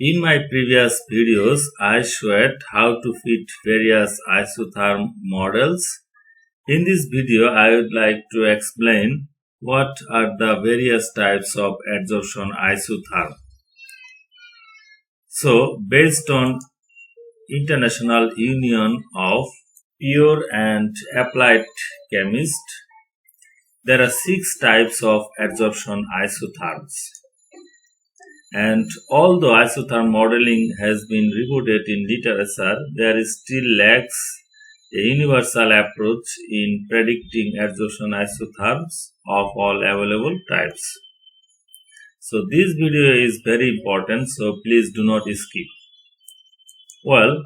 In my previous videos, I showed how to fit various isotherm models. In this video, I would like to explain what are the various types of adsorption isotherm. So, based on International Union of Pure and Applied Chemists, there are 6 types of adsorption isotherms. And although isotherm modeling has been reported in literature, there still lacks a universal approach in predicting adsorption isotherms of all available types. So this video is very important, so please do not skip. Well,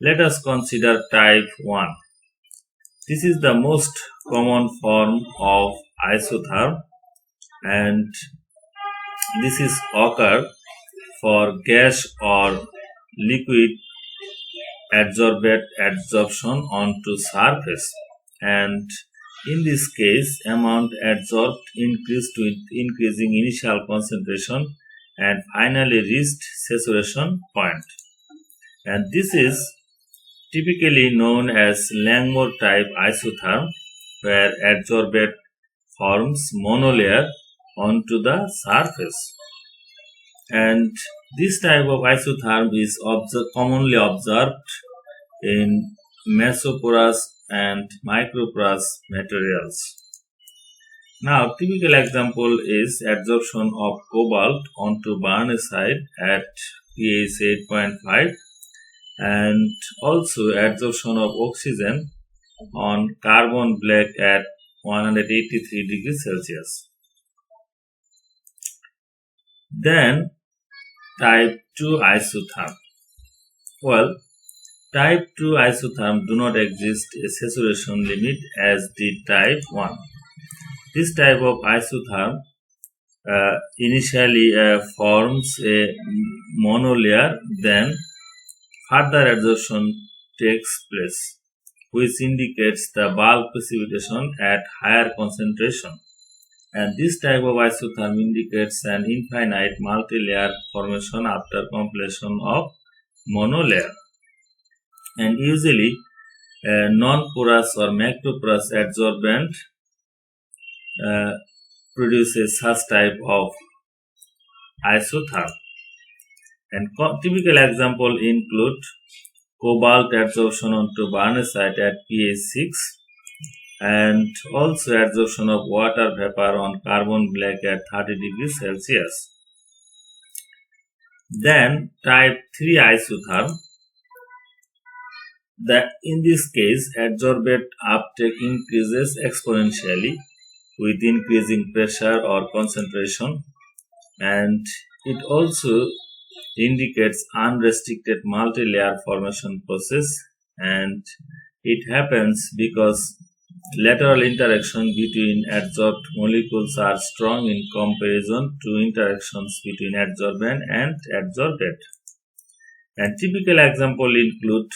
let us consider type 1. This is the most common form of isotherm, and this is occur for gas or liquid adsorption onto surface, and in this case amount adsorbed increased with increasing initial concentration and finally reached saturation point, and this is typically known as Langmuir type isotherm, where adsorbate forms monolayer onto the surface. And this type of isotherm is commonly observed in mesoporous and microporous materials. Now, typical example is adsorption of cobalt onto barnacite at pH 8.5 and also adsorption of oxygen on carbon black at 183 degrees Celsius. Then type 2 isotherm. Well, type 2 isotherm do not exist a saturation limit as did type 1. This type of isotherm initially forms a monolayer, then further adsorption takes place, which indicates the bulk precipitation at higher concentration. And this type of isotherm indicates an infinite multilayer formation after completion of monolayer. And usually non-porous or macroporous adsorbent produces such type of isotherm. And typical example include cobalt adsorption onto barnacite at pH 6 and also adsorption of water vapor on carbon black at 30 degrees Celsius. Then type 3 isotherm. In this case, adsorbate uptake increases exponentially with increasing pressure or concentration, and it also indicates unrestricted multilayer formation process, and it happens because lateral interaction between adsorbed molecules are strong in comparison to interactions between adsorbent and adsorbate. And typical example include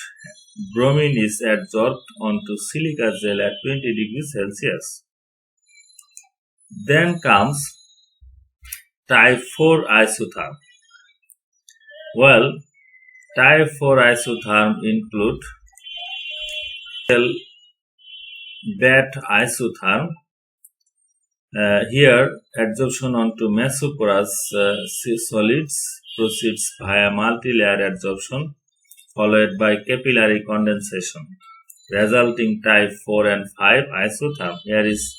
bromine is adsorbed onto silica gel at 20 degrees Celsius. Then comes type 4 isotherm. Well, type 4 isotherm include that isotherm. Here adsorption onto mesoporous solids proceeds via multilayer adsorption followed by capillary condensation, resulting type 4 and 5 isotherm. Here is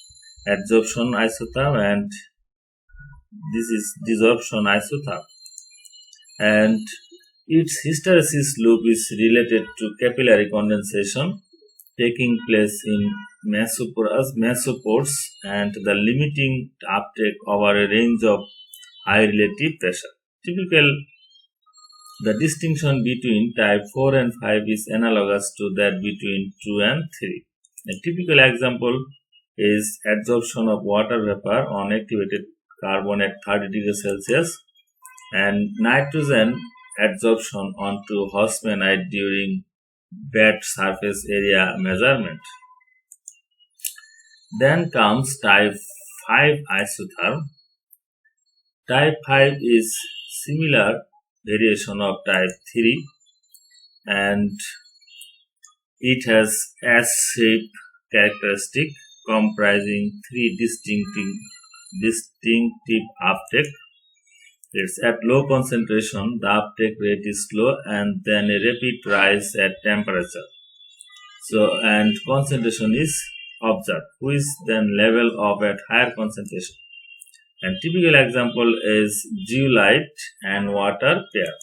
adsorption isotherm and this is desorption isotherm, and its hysteresis loop is related to capillary condensation taking place in mesopores and the limiting uptake over a range of high relative pressure. The distinction between type 4 and 5 is analogous to that between 2 and 3. A typical example is adsorption of water vapor on activated carbon at 30 degrees Celsius and nitrogen adsorption onto hospenite during bed surface area measurement. Then comes type 5 isotherm. Type 5 is similar variation of type 3, and it has S-shaped characteristic comprising three distinctive uptake. It's at low concentration, the uptake rate is slow and then a rapid rise at temperature. So, and concentration is observed, which then level off at higher concentration. And typical example is zeolite and water pair.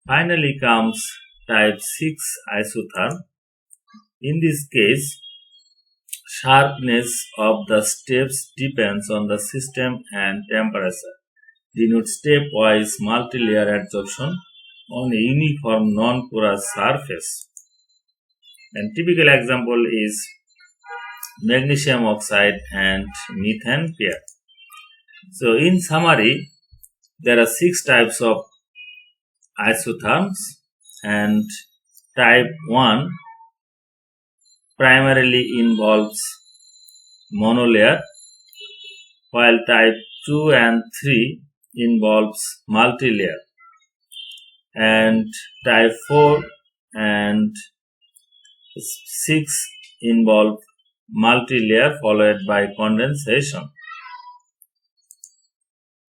Finally comes type 6 isotherm. In this case, sharpness of the steps depends on the system and temperature. Denote stepwise multilayer adsorption on a uniform non-porous surface. And typical example is magnesium oxide and methane pair. So in summary, there are 6 types of isotherms, and type 1 primarily involves monolayer, while type 2 and 3 involves multilayer, and type 4 and 6 involve multilayer followed by condensation.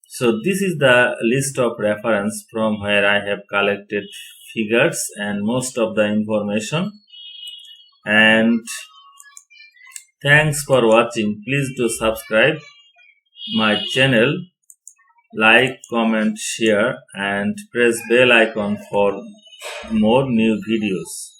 So this is the list of reference from where I have collected figures and most of the information. And thanks for watching. Please do subscribe my channel, like, comment, share, and press bell icon for more new videos.